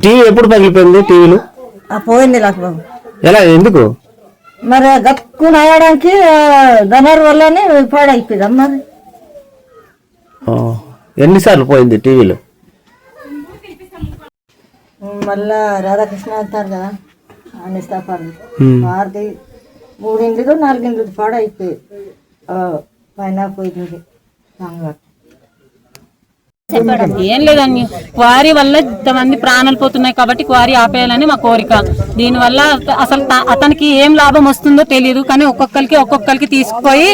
TV ఎప్పుడు పగిలిపోయింది? టీవీలు పోయింది నాకు బాబు. ఎలా, ఎందుకు? మరి గక్కున అయ్యడానికి గనర్ వల్లనే పాడైపోయింది మరి. ఎన్నిసార్లు పోయింది టీవీలు? మళ్ళా రాధాకృష్ణ అంటారు కదా అన్ని స్థాపాలు వారికి 3 ఇండ్లు 4 ఇండ్లు పాడైపోయి పైన పోయింది. ఏం లేదండి, క్వారీ వల్ల ఇంతమంది ప్రాణాలు పోతున్నాయి కాబట్టి క్వారీ ఆపేయాలని మా కోరిక. దీనివల్ల అసలు అతనికి ఏం లాభం వస్తుందో తెలియదు, కానీ ఒక్కొక్కరికి తీసుకుపోయి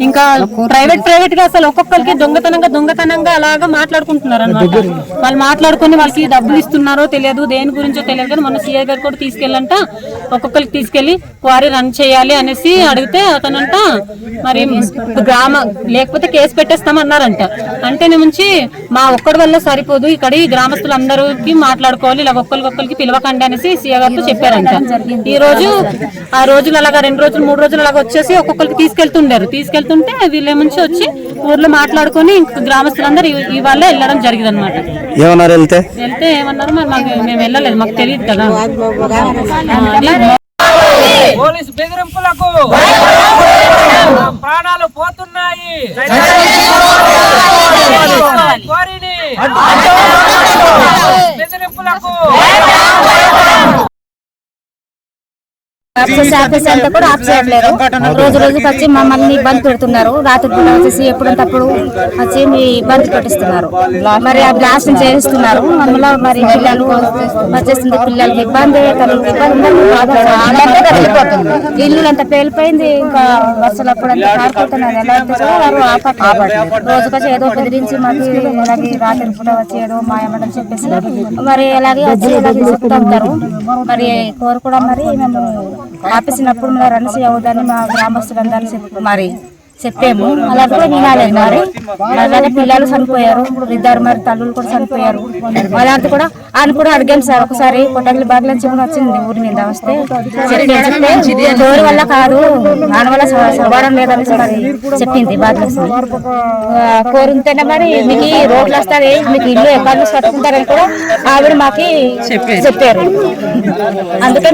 ఇంకా ప్రైవేట్ గా అసలు ఒక్కొక్కరికి దొంగతనంగా అలాగా మాట్లాడుకుంటున్నారు అనమాట. వాళ్ళు మాట్లాడుకుని వాళ్ళకి డబ్బులు ఇస్తున్నారో తెలియదు, దేని గురించో తెలియదు. కానీ మొన్న సీఐ గారు కూడా తీసుకెళ్ళంట, ఒక్కొక్కరికి తీసుకెళ్లి క్వారీ రన్ చేయాలి అనేసి అడిగితే అతనంట మరి లేకపోతే కేసు పెట్టేస్తామన్నారంట. అంటే నుంచి మా ఒక్కడి వల్ల సరిపోదు, ఇక్కడ ఈ గ్రామస్తులందరికి మాట్లాడుకోవాలి, ఇలా ఒక్కరికి పిలవకండి అనేసి సీఏ గారితో చెప్పారంట. ఈ రోజు ఆ రోజులు అలాగా 2 రోజులు 3 రోజులు అలాగా వచ్చేసి ఒక్కొక్కరికి తీసుకెళ్తుంటే వీళ్ళేముంచి వచ్చి ఊర్లో మాట్లాడుకొని గ్రామస్తులందరూ ఇవాళ వెళ్ళడం జరిగింది అనమాట. వెళ్తే ఏమన్నారు మరి మేము వెళ్ళలేదు, మాకు తెలియదు కదా. పోలీసు బెదిరింపులకు ప్రాణాలు పోతున్నాయి. బెదిరింపులకు ఆఫీస్ అంతా కూడా ఆఫ్ చేయట్లేదు. రోజుకి వచ్చి మమ్మల్ని ఇబ్బంది పెడుతున్నారు. రాత్రి పూట వచ్చేసి ఎప్పుడంతప్పుడు వచ్చి మీ ఇబ్బంది పెట్టిస్తున్నారు. మరి ఆ బ్లాస్ట్ చేయిస్తున్నారు. మమ్మల్ని మరి పిల్లలు వచ్చేస్తుంది, పిల్లలకి ఇబ్బంది, ఇల్లు అంతా పేలిపోయింది. ఇంకా బస్సులు అప్పుడంతా కారిపోతున్నారు. ఎలా రోజుకొచ్చి ఏదో బెదిరించి మాకు ఇలాగే రాత్రి పూట వచ్చి ఏదో మాయమని చెప్పేసి మరి అలాగే వచ్చి చెప్తారు. మరి కోరు కూడా మరి మేము ఆపేసినప్పుడు మరి రన్స్ అవుదని మా గ్రామస్తులందరూ మరి చెప్పాము. అలా కూడా వినాలేదు. మరి అలాగే పిల్లలు చనిపోయారు, 2 మరి తల్లులు కూడా చనిపోయారు. అలాంటి కూడా ఆయన కూడా అడిగాను సార్, ఒకసారి పొట్టగలి బాగా చెప్పని వచ్చింది ఊరి మీద వస్తే చెప్తే డోర్ వల్ల కాదు, దాని వల్ల సవాడం లేదనేసి మరి చెప్పింది బాగా. కోరుంటేనే మరి మీకు రోడ్లు వస్తాయి, మీకు ఇల్లు ఎక్కడ కట్టుకుంటారని కూడా ఆవిడ మాకి చెప్పారు. అందుకే